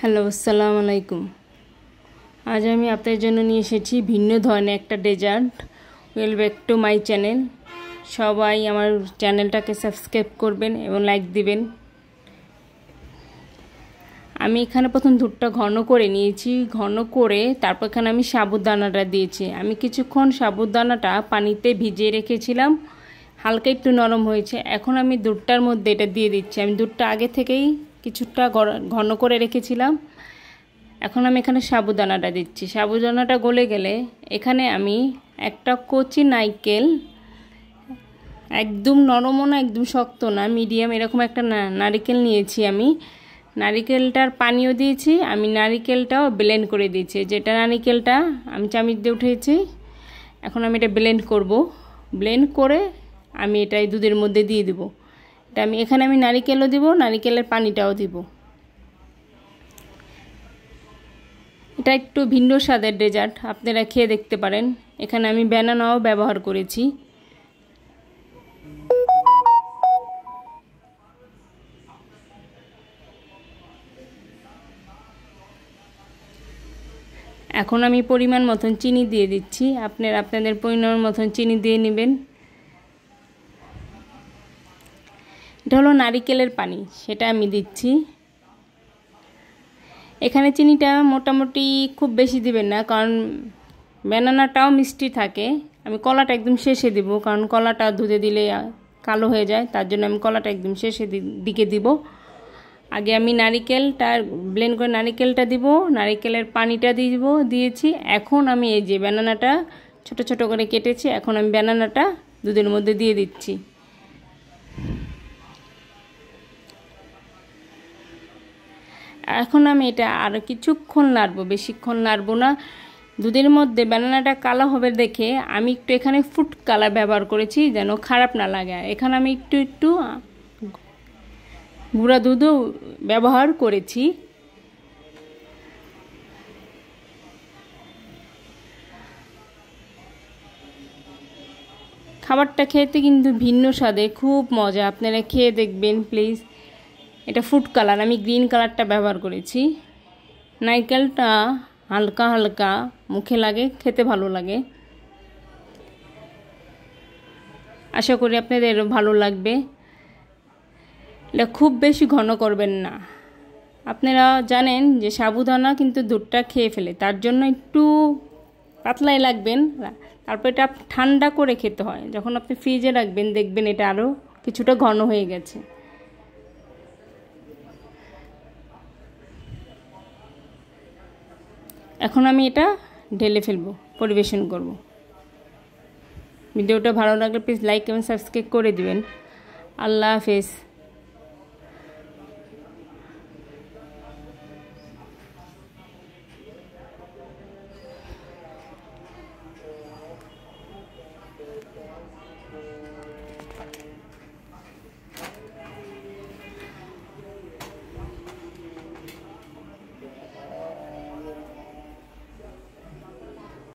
Hello, আসসালামু আলাইকুম। আজ আমি আপনাদের জন্য নিয়ে এসেছি ভিন্ন ধরনের একটা dessert. Well back to my channel. সবাই আমার চ্যানেলটাকে সাবস্ক্রাইব করবেন এবং লাইক দিবেন। আমি এখানে প্রথম দুধটা ঘন করে নিয়েছি। ঘন করে তারপর এখানে আমি সাবুদানাটা দিয়েছি। আমি কিছুক্ষণ সাবুদানাটা পানিতে ভিজিয়ে রেখেছিলাম, হালকা একটু নরম হয়েছে। এখন আমি দুধটার মধ্যে এটা দিয়ে দিচ্ছি। আমি দুধটা আগে থেকেই কিছুটা ঘন করে রেখেছিলাম। এখন আমি এখানে সাবুদানাটা দিচ্ছি। সাবুদানাটা গলে গেলে এখানে আমি একটা কচি নারকেল, একদম নরমও না একদম শক্ত না, মিডিয়াম এরকম একটা নারকেল নিয়েছি। আমি নারকেলটার পানিও দিয়েছি, আমি নারকেলটাও ব্লেন্ড করে দিয়েছি। যেটা নারকেলটা আমি চামচ দিয়ে উঠেছি, এখন আমি এটা ব্লেন্ড করব। ব্লেন্ড করে আমি এটা দুধের মধ্যে দিয়ে দেব। এটা এখানে আমি নারকেলও দিব, নারকেলের পানিটাও দিব। এটা একটু ভিন্ন স্বাদের ডেজার্ট, আপনারা খেয়ে দেখতে পারেন। এখানে আমি ব্যানানাও ব্যবহার করেছি। এখন আমি পরিমাণ মতন চিনি দিয়ে দিচ্ছি। আপনারা আপনাদের পরিমাণ মতন চিনি দিয়ে নেবেন। এটা হলো নারকেলের পানি, সেটা আমি দিচ্ছি। এখানে চিনিটা মোটামুটি খুব বেশি দিবেন না, কারণ ব্যানানাটাও মিষ্টি থাকে। আমি কলাটা একদম শেষে দিব, কারণ কলাটা দুধে দিলে কালো হয়ে যায়, তার জন্য আমি কলাটা একদম শেষে দিকে দিব। আগে আমি নারকেলটা ব্লেন্ড করে নারকেলটা দিব, নারকেলের পানিটা দিয়েছি। এখন আমি এই যে ব্যানানাটা ছোট ছোট করে কেটেছি, এখন আমি ব্যানানাটা দুধের মধ্যে দিয়ে দিচ্ছি। এখন আমি এটা আর কিছুক্ষণ নাড়বো, বেশিক্ষণ নাড়বো না। দুধের মধ্যে ব্যানানাটা কালো হবে দেখে আমি একটু এখানে ফুড কালার ব্যবহার করেছি, যেন খারাপ না লাগে। এখানে আমি একটু গুঁড়া দুধও ব্যবহার করেছি। খাবারটা খেতে কিন্তু ভিন্ন স্বাদে, খুব মজা। আপনারা খেয়ে দেখবেন প্লিজ। এটা ফুড কালার, আমি গ্রিন কালারটা ব্যবহার করেছি। নারকেলটা হালকা হালকা মুখে লাগে, খেতে ভালো লাগে। আশা করি আপনাদেরও ভালো লাগবে। এটা খুব বেশি ঘন করবেন না। আপনারা জানেন যে সাবুদানা কিন্তু দুধটা খেয়ে ফেলে, তার জন্য একটু পাতলাই লাগবেন। তারপর এটা ঠান্ডা করে খেতে হয়। যখন আপনি ফ্রিজে রাখবেন দেখবেন এটা আরও কিছুটা ঘন হয়ে গেছে। এখন আমি এটা ঢেলে ফেলবো, পরিবেশন করব। ভিডিওটা ভালো লাগলে প্লিজ লাইক এবং সাবস্ক্রাইব করে দিবেন। আল্লাহ হাফেজ।